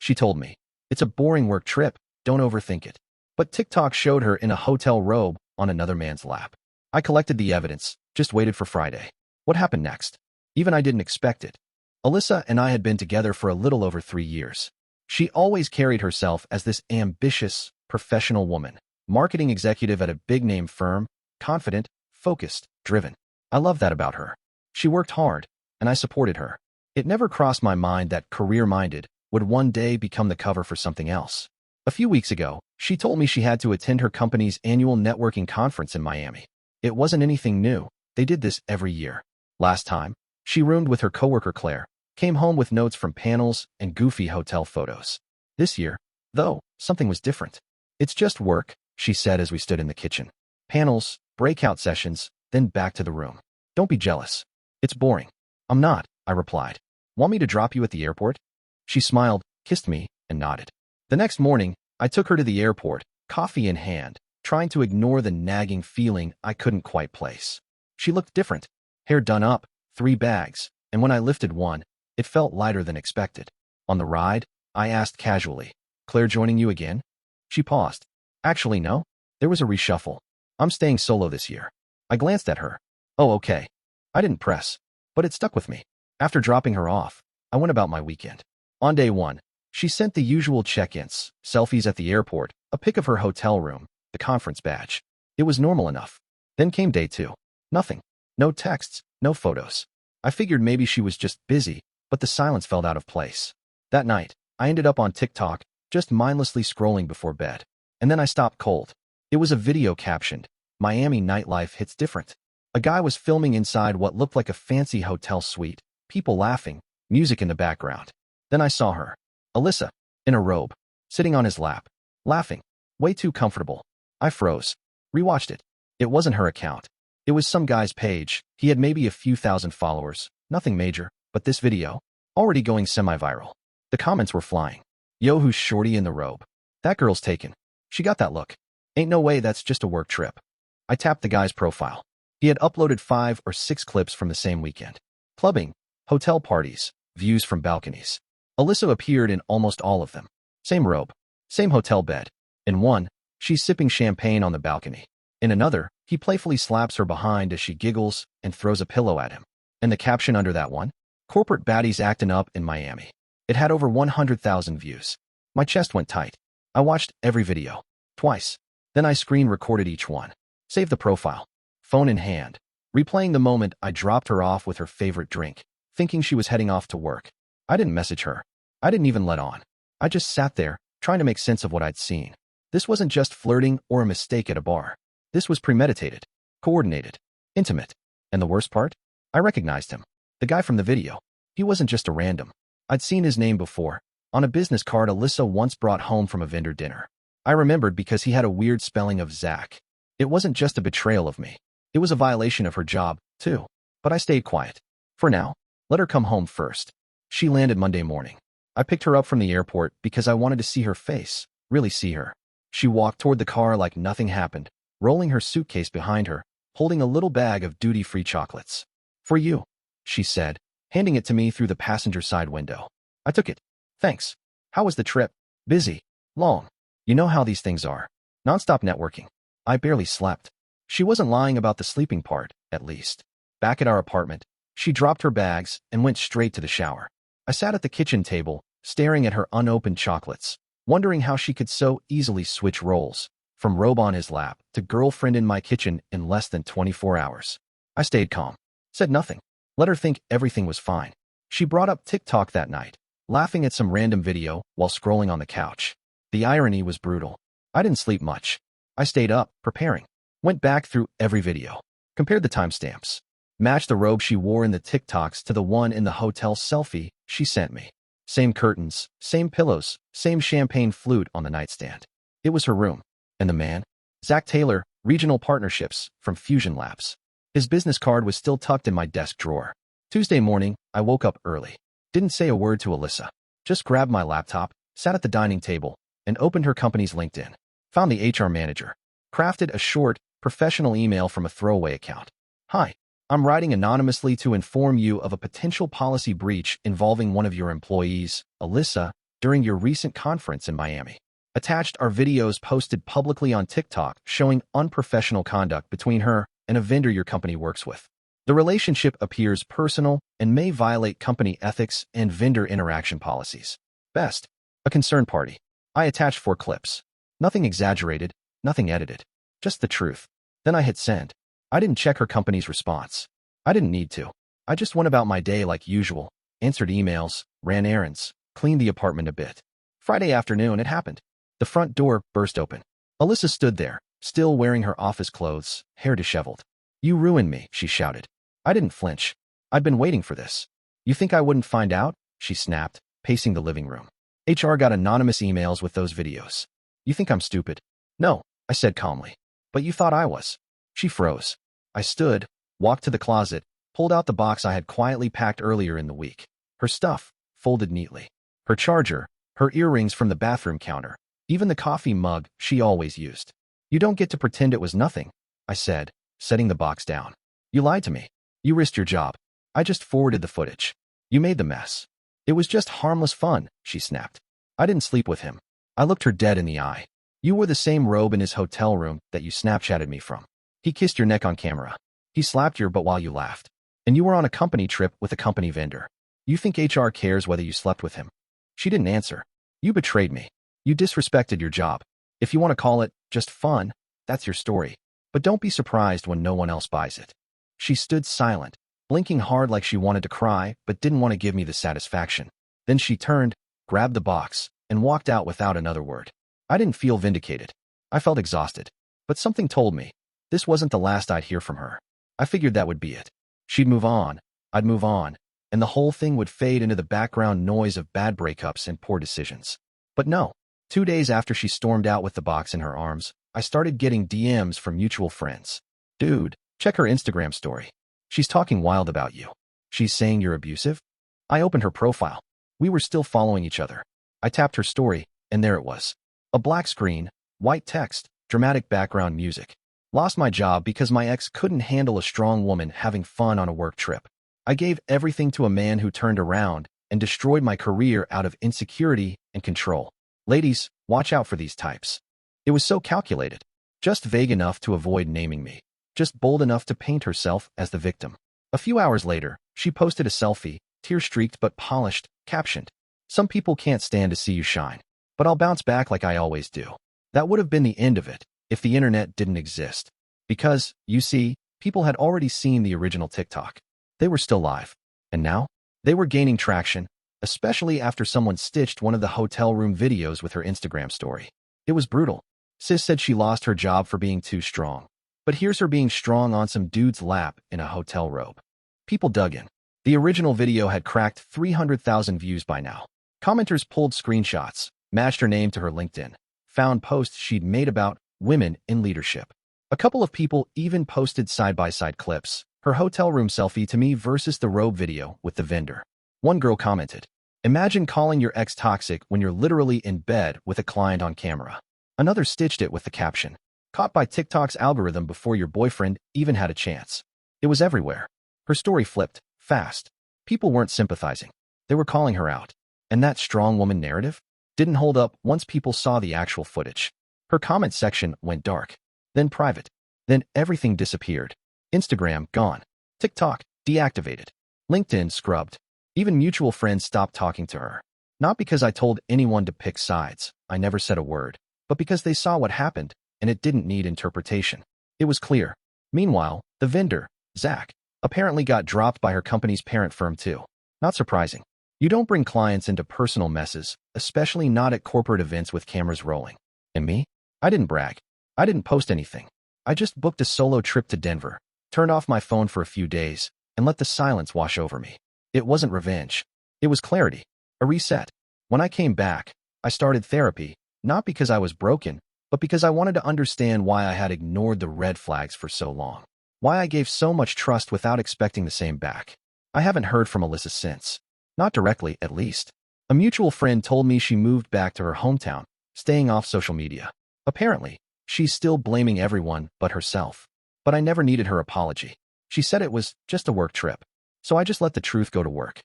She told me, "It's a boring work trip, don't overthink it." But TikTok showed her in a hotel robe on another man's lap. I collected the evidence, just waited for Friday. What happened next? Even I didn't expect it. Alyssa and I had been together for a little over 3 years. She always carried herself as this ambitious, professional woman, marketing executive at a big-name firm, confident, focused, driven. I loved that about her. She worked hard, and I supported her. It never crossed my mind that career-minded would one day become the cover for something else. A few weeks ago, she told me she had to attend her company's annual networking conference in Miami. It wasn't anything new. They did this every year. Last time, she roomed with her coworker Claire, came home with notes from panels and goofy hotel photos. This year, though, something was different. "It's just work," she said as we stood in the kitchen. "Panels, breakout sessions, then back to the room. Don't be jealous. It's boring." "I'm not," I replied. "Want me to drop you at the airport?" She smiled, kissed me, and nodded. The next morning, I took her to the airport, coffee in hand, trying to ignore the nagging feeling I couldn't quite place. She looked different. Hair done up, 3 bags, and when I lifted one, it felt lighter than expected. On the ride, I asked casually, "Claire joining you again?" She paused. "Actually, no. There was a reshuffle. I'm staying solo this year." I glanced at her. "Oh, okay." I didn't press, but it stuck with me. After dropping her off, I went about my weekend. On day 1, she sent the usual check-ins, selfies at the airport, a pic of her hotel room, the conference badge. It was normal enough. Then came day 2. Nothing. No texts, no photos. I figured maybe she was just busy, but the silence felt out of place. That night, I ended up on TikTok, just mindlessly scrolling before bed. And then I stopped cold. It was a video captioned, "Miami nightlife hits different." A guy was filming inside what looked like a fancy hotel suite, people laughing, music in the background. Then I saw her, Alyssa, in a robe, sitting on his lap, laughing, way too comfortable. I froze. Rewatched it. It wasn't her account. It was some guy's page. He had maybe a few thousand followers, nothing major, but this video, already going semi-viral. The comments were flying. "Yo, who's shorty in the robe? That girl's taken. She got that look. Ain't no way that's just a work trip." I tapped the guy's profile. He had uploaded 5 or 6 clips from the same weekend. Clubbing, hotel parties, views from balconies. Alyssa appeared in almost all of them. Same robe, same hotel bed. In one, she's sipping champagne on the balcony. In another, he playfully slaps her behind as she giggles and throws a pillow at him. And the caption under that one? "Corporate baddies acting up in Miami." It had over 100,000 views. My chest went tight. I watched every video. Twice. Then I screen recorded each one. Saved the profile. Phone in hand. Replaying the moment I dropped her off with her favorite drink, thinking she was heading off to work. I didn't message her. I didn't even let on. I just sat there, trying to make sense of what I'd seen. This wasn't just flirting or a mistake at a bar. This was premeditated, coordinated, intimate. And the worst part? I recognized him. The guy from the video. He wasn't just a random. I'd seen his name before, on a business card Alyssa once brought home from a vendor dinner. I remembered because he had a weird spelling of Zach. It wasn't just a betrayal of me. It was a violation of her job, too. But I stayed quiet. For now, let her come home first. She landed Monday morning. I picked her up from the airport because I wanted to see her face, really see her. She walked toward the car like nothing happened, rolling her suitcase behind her, holding a little bag of duty-free chocolates. "For you," she said, handing it to me through the passenger side window. I took it. "Thanks. How was the trip?" "Busy. Long. You know how these things are. Non-stop networking." I barely slept. She wasn't lying about the sleeping part, at least. Back at our apartment, she dropped her bags and went straight to the shower. I sat at the kitchen table, staring at her unopened chocolates, wondering how she could so easily switch roles, from robe on his lap to girlfriend in my kitchen in less than 24 hours. I stayed calm. Said nothing. Let her think everything was fine. She brought up TikTok that night, laughing at some random video while scrolling on the couch. The irony was brutal. I didn't sleep much. I stayed up, preparing. Went back through every video. Compared the timestamps. Matched the robe she wore in the TikToks to the one in the hotel selfie she sent me. Same curtains, same pillows, same champagne flute on the nightstand. It was her room. And the man? Zach Taylor, Regional Partnerships, from Fusion Labs. His business card was still tucked in my desk drawer. Tuesday morning, I woke up early. Didn't say a word to Alyssa. Just grabbed my laptop, sat at the dining table, and opened her company's LinkedIn. Found the HR manager. Crafted a short, professional email from a throwaway account. "Hi. I'm writing anonymously to inform you of a potential policy breach involving one of your employees, Alyssa, during your recent conference in Miami. Attached are videos posted publicly on TikTok showing unprofessional conduct between her and a vendor your company works with. The relationship appears personal and may violate company ethics and vendor interaction policies. Best, a concerned party. I attached 4 clips. Nothing exaggerated, nothing edited. Just the truth. Then I hit send. I didn't check her company's response. I didn't need to. I just went about my day like usual, answered emails, ran errands, cleaned the apartment a bit. Friday afternoon, it happened. The front door burst open. Alyssa stood there, still wearing her office clothes, hair disheveled. "You ruined me," she shouted. I didn't flinch. I'd been waiting for this. "You think I wouldn't find out?" she snapped, pacing the living room. HR got anonymous emails with those videos. "You think I'm stupid?" "No," I said calmly. "But you thought I was." She froze. I stood, walked to the closet, pulled out the box I had quietly packed earlier in the week. Her stuff, folded neatly. Her charger, her earrings from the bathroom counter, even the coffee mug she always used. "You don't get to pretend it was nothing," I said, setting the box down. "You lied to me. You risked your job. I just forwarded the footage. You made the mess." "It was just harmless fun," she snapped. "I didn't sleep with him." I looked her dead in the eye. "You wore the same robe in his hotel room that you Snapchatted me from. He kissed your neck on camera. He slapped your butt while you laughed. And you were on a company trip with a company vendor. You think HR cares whether you slept with him?" She didn't answer. "You betrayed me. You disrespected your job. If you want to call it just fun, that's your story. But don't be surprised when no one else buys it." She stood silent, blinking hard like she wanted to cry but didn't want to give me the satisfaction. Then she turned, grabbed the box, and walked out without another word. I didn't feel vindicated. I felt exhausted. But something told me this wasn't the last I'd hear from her. I figured that would be it. She'd move on, I'd move on, and the whole thing would fade into the background noise of bad breakups and poor decisions. But no. 2 days after she stormed out with the box in her arms, I started getting DMs from mutual friends. "Dude, check her Instagram story. She's talking wild about you. She's saying you're abusive." I opened her profile. We were still following each other. I tapped her story, and there it was. A black screen, white text, dramatic background music. "Lost my job because my ex couldn't handle a strong woman having fun on a work trip. I gave everything to a man who turned around and destroyed my career out of insecurity and control. Ladies, watch out for these types." It was so calculated. Just vague enough to avoid naming me. Just bold enough to paint herself as the victim. A few hours later, she posted a selfie, tear-streaked but polished, captioned, "Some people can't stand to see you shine. But I'll bounce back like I always do." That would have been the end of it if the internet didn't exist. Because, you see, people had already seen the original TikTok. They were still live. And now? They were gaining traction, especially after someone stitched one of the hotel room videos with her Instagram story. It was brutal. Sis said she lost her job for being too strong. But here's her being strong on some dude's lap in a hotel robe. People dug in. The original video had cracked 300,000 views by now. Commenters pulled screenshots, matched her name to her LinkedIn, found posts she'd made about women in leadership. A couple of people even posted side-by-side clips, her hotel room selfie to me versus the robe video with the vendor. One girl commented, "Imagine calling your ex toxic when you're literally in bed with a client on camera." Another stitched it with the caption, "Caught by TikTok's algorithm before your boyfriend even had a chance." It was everywhere. Her story flipped, fast. People weren't sympathizing. They were calling her out. And that strong woman narrative didn't hold up once people saw the actual footage. Her comment section went dark, then private, then everything disappeared. Instagram, gone. TikTok, deactivated. LinkedIn, scrubbed. Even mutual friends stopped talking to her. Not because I told anyone to pick sides, I never said a word, but because they saw what happened, and it didn't need interpretation. It was clear. Meanwhile, the vendor, Zach, apparently got dropped by her company's parent firm too. Not surprising. You don't bring clients into personal messes, especially not at corporate events with cameras rolling. And me? I didn't brag. I didn't post anything. I just booked a solo trip to Denver, turned off my phone for a few days, and let the silence wash over me. It wasn't revenge. It was clarity. A reset. When I came back, I started therapy, not because I was broken, but because I wanted to understand why I had ignored the red flags for so long. Why I gave so much trust without expecting the same back. I haven't heard from Alyssa since. Not directly, at least. A mutual friend told me she moved back to her hometown, staying off social media. Apparently, she's still blaming everyone but herself. But I never needed her apology. She said it was just a work trip. So I just let the truth go to work.